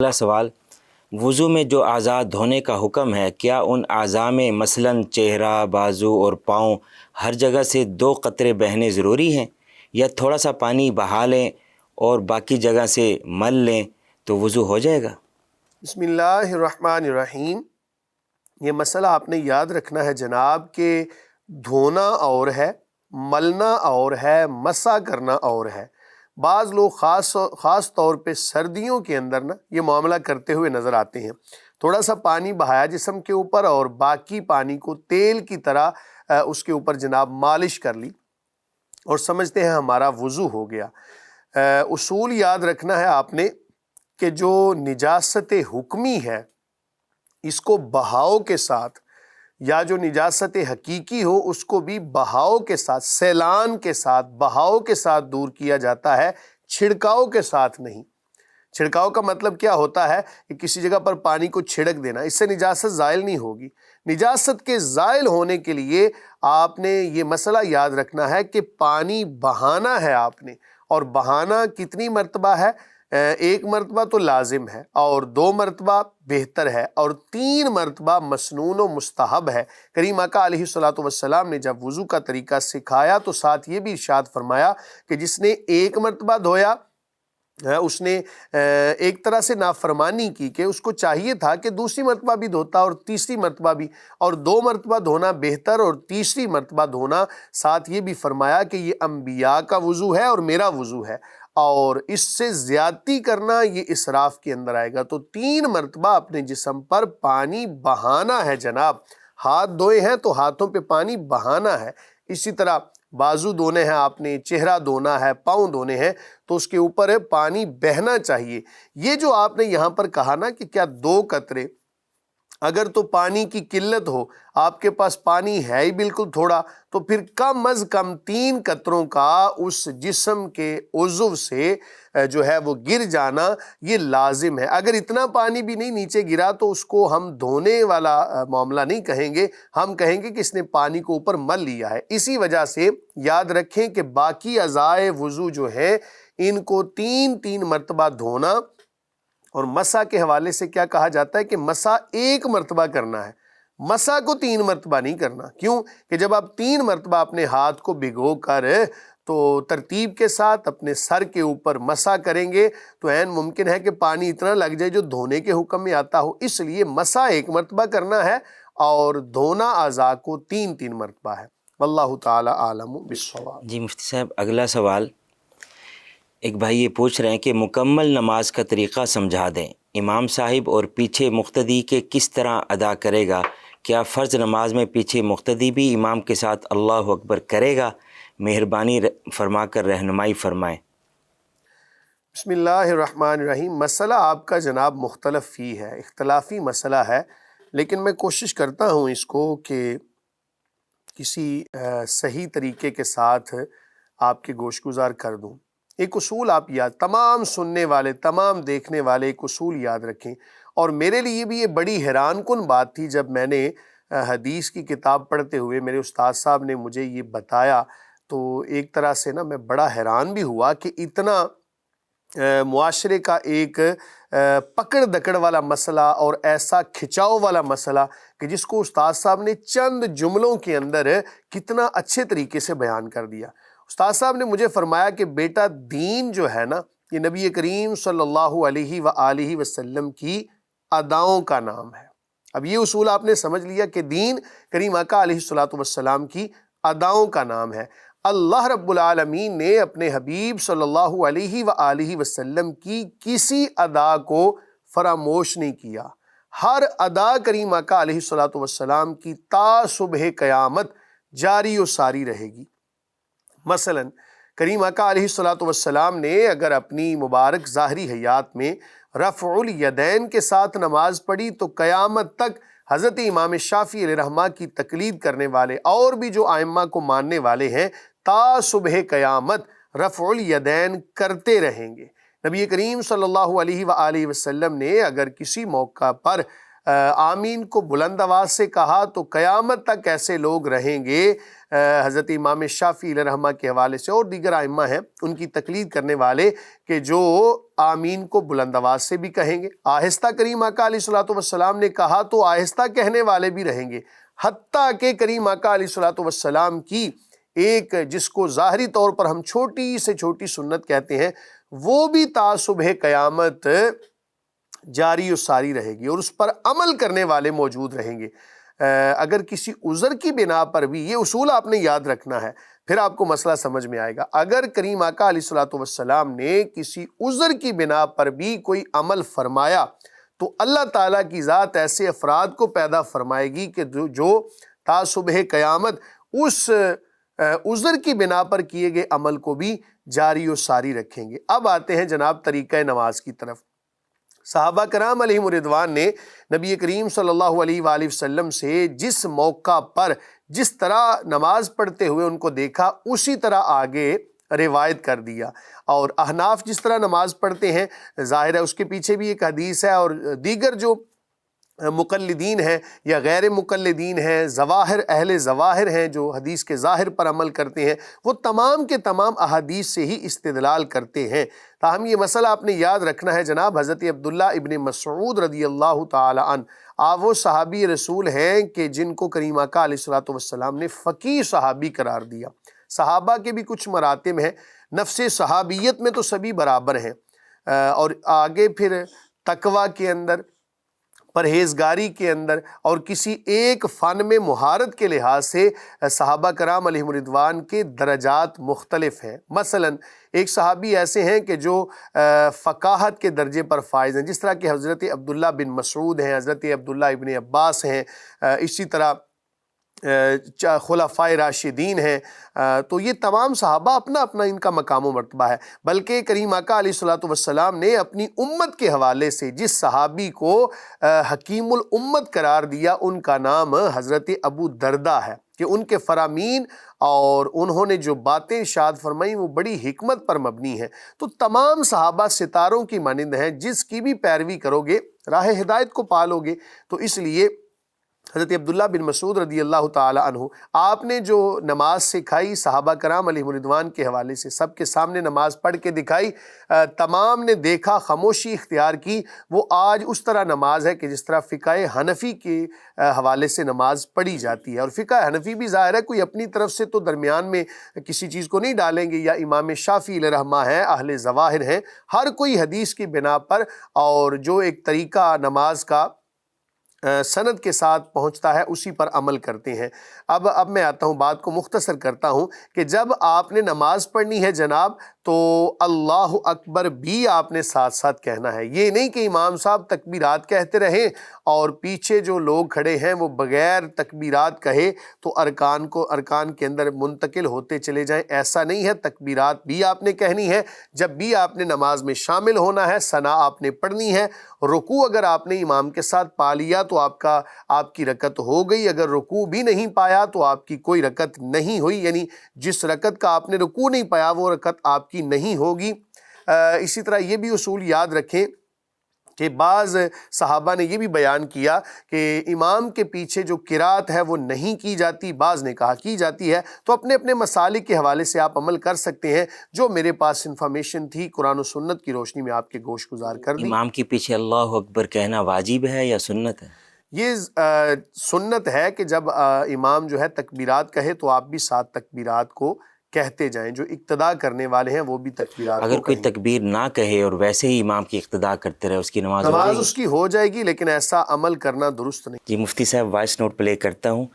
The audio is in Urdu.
اگلا سوال، وضو میں جو اعضاء دھونے کا حکم ہے، کیا ان اعضاء میں مثلاً چہرہ، بازو اور پاؤں ہر جگہ سے 2 قطرے بہنے ضروری ہیں، یا تھوڑا سا پانی بہا لیں اور باقی جگہ سے مل لیں تو وضو ہو جائے گا؟ بسم اللہ الرحمن الرحیم۔ یہ مسئلہ آپ نے یاد رکھنا ہے جناب کہ دھونا اور ہے، ملنا اور ہے، مسح کرنا اور ہے۔ بعض لوگ خاص طور پہ سردیوں کے اندر یہ معاملہ کرتے ہوئے نظر آتے ہیں۔ تھوڑا سا پانی بہایا جسم کے اوپر اور باقی پانی کو تیل کی طرح اس کے اوپر جناب مالش کر لی اور سمجھتے ہیں ہمارا وضو ہو گیا۔ اصول یاد رکھنا ہے آپ نے کہ جو نجاست حکمی ہے اس کو بہاؤ کے ساتھ، یا جو نجاست حقیقی ہو اس کو بھی بہاؤ کے ساتھ، سیلان کے ساتھ، بہاؤ کے ساتھ دور کیا جاتا ہے، چھڑکاؤ کے ساتھ نہیں۔ چھڑکاؤ کا مطلب کیا ہوتا ہے کہ کسی جگہ پر پانی کو چھڑک دینا، اس سے نجاست زائل نہیں ہوگی۔ نجاست کے زائل ہونے کے لیے آپ نے یہ مسئلہ یاد رکھنا ہے کہ پانی بہانا ہے آپ نے، اور بہانا کتنی مرتبہ ہے؟ 1 مرتبہ تو لازم ہے، اور 2 مرتبہ بہتر ہے، اور 3 مرتبہ مسنون و مستحب ہے۔ کریم آقا علیہ الصلوۃ والسلام نے جب وضو کا طریقہ سکھایا تو ساتھ یہ بھی ارشاد فرمایا کہ جس نے 1 مرتبہ دھویا اس نے ایک طرح سے نافرمانی کی کہ اس کو چاہیے تھا کہ دوسری مرتبہ بھی دھوتا اور تیسری مرتبہ بھی، اور 2 مرتبہ دھونا بہتر اور تیسری مرتبہ دھونا۔ ساتھ یہ بھی فرمایا کہ یہ انبیاء کا وضو ہے اور میرا وضو ہے، اور اس سے زیادتی کرنا یہ اسراف کے اندر آئے گا۔ تو 3 مرتبہ اپنے جسم پر پانی بہانا ہے جناب۔ ہاتھ دھوئے ہیں تو ہاتھوں پہ پانی بہانا ہے، اسی طرح بازو دھونے ہیں آپ نے، چہرہ دھونا ہے، پاؤں دھونے ہیں تو اس کے اوپر پانی بہنا چاہیے۔ یہ جو آپ نے یہاں پر کہا نا کہ کیا 2 قطرے، اگر تو پانی کی قلت ہو، آپ کے پاس پانی ہے ہی بالکل تھوڑا، تو پھر کم از کم 3 قطروں کا اس جسم کے عضو سے جو ہے وہ گر جانا یہ لازم ہے۔ اگر اتنا پانی بھی نہیں نیچے گرا تو اس کو ہم دھونے والا معاملہ نہیں کہیں گے، ہم کہیں گے کہ اس نے پانی کو اوپر مل لیا ہے۔ اسی وجہ سے یاد رکھیں کہ باقی اعضائے وضو جو ہیں ان کو 3 مرتبہ دھونا، اور مسح کے حوالے سے کیا کہا جاتا ہے کہ مسح 1 مرتبہ کرنا ہے، مسح کو 3 مرتبہ نہیں کرنا۔ کیوں کہ جب آپ 3 مرتبہ اپنے ہاتھ کو بھگو کر تو ترتیب کے ساتھ اپنے سر کے اوپر مسح کریں گے تو عین ممکن ہے کہ پانی اتنا لگ جائے جو دھونے کے حکم میں آتا ہو۔ اس لیے مسح 1 مرتبہ کرنا ہے اور دھونا اعضاء کو 3 مرتبہ ہے۔ واللہ تعالی عالم بالصواب۔ جی مفتی صاحب، اگلا سوال، ایک بھائی یہ پوچھ رہے ہیں کہ مکمل نماز کا طریقہ سمجھا دیں، امام صاحب اور پیچھے مقتدی کے کس طرح ادا کرے گا؟ کیا فرض نماز میں پیچھے مقتدی بھی امام کے ساتھ اللہ اکبر کرے گا؟ مہربانی فرما کر رہنمائی فرمائیں۔ بسم اللہ الرحمن الرحیم۔ مسئلہ آپ کا جناب مختلف فی ہے، اختلافی مسئلہ ہے، لیکن میں کوشش کرتا ہوں اس کو کہ کسی صحیح طریقے کے ساتھ آپ کے گوش گزار کر دوں۔ ایک اصول آپ یاد، تمام سننے والے، تمام دیکھنے والے ایک اصول یاد رکھیں، اور میرے لیے بھی یہ بڑی حیران کن بات تھی جب میں نے حدیث کی کتاب پڑھتے ہوئے میرے استاد صاحب نے مجھے یہ بتایا، تو ایک طرح سے میں بڑا حیران بھی ہوا کہ اتنا معاشرے کا ایک پکڑ دکڑ والا مسئلہ اور ایسا کھچاؤ والا مسئلہ کہ جس کو استاد صاحب نے چند جملوں کے اندر کتنا اچھے طریقے سے بیان کر دیا۔ استاد صاحب نے مجھے فرمایا کہ بیٹا دین جو ہے نا یہ نبی کریم صلی اللہ علیہ وآلہ وسلم کی اداؤں کا نام ہے۔ اب یہ اصول آپ نے سمجھ لیا کہ دین کریم آقا علیہ الصلوۃ والسلام کی اداؤں کا نام ہے۔ اللہ رب العالمین نے اپنے حبیب صلی اللہ علیہ وآلہ وسلم کی کسی ادا کو فراموش نہیں کیا۔ ہر ادا کریم آقا علیہ الصلوۃ والسلام کی تا صبح قیامت جاری و ساری رہے گی۔ مثلا کریم آقا علیہ الصلوۃ والسلام نے اگر اپنی مبارک ظاہری حیات میں رفع الیدین کے ساتھ نماز پڑھی تو قیامت تک حضرت امام شافعی علیہ رحمہ کی تقلید کرنے والے اور بھی جو ائمہ کو ماننے والے ہیں تا صبح قیامت رفع الیدین کرتے رہیں گے۔ نبی کریم صلی اللہ علیہ وآلہ وسلم نے اگر کسی موقع پر آمین کو بلند آواز سے کہا تو قیامت تک ایسے لوگ رہیں گے، حضرت امام شافعی علیہ رحمہ کے حوالے سے اور دیگر ائمہ ہیں ان کی تقلید کرنے والے، کہ جو آمین کو بلند آواز سے بھی کہیں گے، آہستہ کریم آقا علیہ الصلوۃ والسلام نے کہا تو آہستہ کہنے والے بھی رہیں گے، حتیٰ کہ کریم آقا علیہ الصلوۃ والسلام کی ایک جس کو ظاہری طور پر ہم چھوٹی سے چھوٹی سنت کہتے ہیں وہ بھی تا صبح قیامت جاری و ساری رہے گی اور اس پر عمل کرنے والے موجود رہیں گے۔ اگر کسی عذر کی بنا پر بھی، یہ اصول آپ نے یاد رکھنا ہے، پھر آپ کو مسئلہ سمجھ میں آئے گا، اگر کریم آقا علیہ الصلوۃ والسلام نے کسی عذر کی بنا پر بھی کوئی عمل فرمایا تو اللہ تعالیٰ کی ذات ایسے افراد کو پیدا فرمائے گی کہ جو تا صبح قیامت اس عذر کی بنا پر کیے گئے عمل کو بھی جاری و ساری رکھیں گے۔ اب آتے ہیں جناب طریقہ نماز کی طرف۔ صحابہ کرام علیہم الرضوان نے نبی کریم صلی اللہ علیہ وآلہ وسلم سے جس موقع پر جس طرح نماز پڑھتے ہوئے ان کو دیکھا اسی طرح آگے روایت کر دیا، اور احناف جس طرح نماز پڑھتے ہیں ظاہر ہے اس کے پیچھے بھی ایک حدیث ہے، اور دیگر جو مقلدین ہیں یا غیر مقلدین ہیں، ظواہر اہل ظواہر ہیں جو حدیث کے ظاہر پر عمل کرتے ہیں، وہ تمام کے تمام احادیث سے ہی استدلال کرتے ہیں۔ تاہم یہ مسئلہ آپ نے یاد رکھنا ہے، جناب حضرت عبداللہ ابن مسعود رضی اللہ تعالی عنہ آپ وہ صحابی رسول ہیں کہ جن کو کریم آقا علیہ الصلوۃ والسلام نے فقیہ صحابی قرار دیا۔ صحابہ کے بھی کچھ مراتب ہیں، نفس صحابیت میں تو سبھی برابر ہیں، اور آگے پھر تقویٰ کے اندر، پرہیزگاری کے اندر اور کسی ایک فن میں مہارت کے لحاظ سے صحابہ کرام علیہم الرضوان کے درجات مختلف ہیں۔ مثلا ایک صحابی ایسے ہیں کہ جو فقاہت کے درجے پر فائز ہیں، جس طرح کہ حضرت عبداللہ بن مسعود ہیں، حضرت عبداللہ ابن عباس ہیں، اسی طرح خلفائے راشدین ہیں۔ تو یہ تمام صحابہ اپنا اپنا ان کا مقام و مرتبہ ہے، بلکہ کریم آقا علیہ الصلوۃ والسلام نے اپنی امت کے حوالے سے جس صحابی کو حکیم الامت قرار دیا ان کا نام حضرت ابو دردہ ہے، کہ ان کے فرامین اور انہوں نے جو باتیں ارشاد فرمائیں وہ بڑی حکمت پر مبنی ہیں۔ تو تمام صحابہ ستاروں کی مانند ہیں، جس کی بھی پیروی کرو گے راہ ہدایت کو پالو گے۔ تو اس لیے حضرت عبداللہ بن مسعود رضی اللہ تعالی عنہ آپ نے جو نماز سکھائی صحابہ کرام علیہ الرضوان کے حوالے سے، سب کے سامنے نماز پڑھ کے دکھائی، تمام نے دیکھا، خاموشی اختیار کی، وہ آج اس طرح نماز ہے کہ جس طرح فقہ حنفی کے حوالے سے نماز پڑھی جاتی ہے۔ اور فقہ حنفی بھی ظاہر ہے کوئی اپنی طرف سے تو درمیان میں کسی چیز کو نہیں ڈالیں گے، یا امام شافعی علیہ رحمہ ہیں، اہل ظواہر ہیں، ہر کوئی حدیث کی بنا پر اور جو ایک طریقہ نماز کا سند کے ساتھ پہنچتا ہے اسی پر عمل کرتے ہیں۔ اب میں آتا ہوں، بات کو مختصر کرتا ہوں کہ جب آپ نے نماز پڑھنی ہے جناب تو اللہ اکبر بھی آپ نے ساتھ ساتھ کہنا ہے۔ یہ نہیں کہ امام صاحب تکبیرات کہتے رہیں اور پیچھے جو لوگ کھڑے ہیں وہ بغیر تکبیرات کہے تو ارکان کے اندر منتقل ہوتے چلے جائیں، ایسا نہیں ہے۔ تکبیرات بھی آپ نے کہنی ہے، جب بھی آپ نے نماز میں شامل ہونا ہے، ثنا آپ نے پڑھنی ہے۔ رکوع اگر آپ نے امام کے ساتھ پا لیا تو آپ کی رکعت ہو گئی، اگر رکوع بھی نہیں پایا تو آپ کی کوئی رکعت نہیں ہوئی، یعنی جس رکعت کا آپ نے رکوع نہیں پایا وہ رکعت آپ کی نہیں ہوگی۔ اسی طرح یہ بھی اصول یاد رکھیں کہ بعض صحابہ نے یہ بھی بیان کیا کہ امام کے پیچھے جو قرات ہے وہ نہیں کی جاتی، بعض نے کہا کی جاتی ہے۔ تو اپنے اپنے مسالک کے حوالے سے آپ عمل کر سکتے ہیں، جو میرے پاس انفارمیشن تھی قرآن و سنت کی روشنی میں آپ کے گوش گزار کر دی۔ امام کے پیچھے اللہ اکبر کہنا واجب ہے یا سنت ہے؟ یہ سنت ہے کہ جب امام جو ہے تکبیرات کہے تو آپ بھی ساتھ تکبیرات کو کہتے جائیں، جو اقتداء کرنے والے ہیں وہ بھی تکبیرات اگر کو کوئی کہیں۔ تکبیر نہ کہے اور ویسے ہی امام کی اقتداء کرتے رہے، اس کی نماز ہو نماز جائے گی؟ اس کی ہو جائے گی، لیکن ایسا عمل کرنا درست نہیں۔ جی مفتی صاحب، وائس نوٹ پلے کرتا ہوں،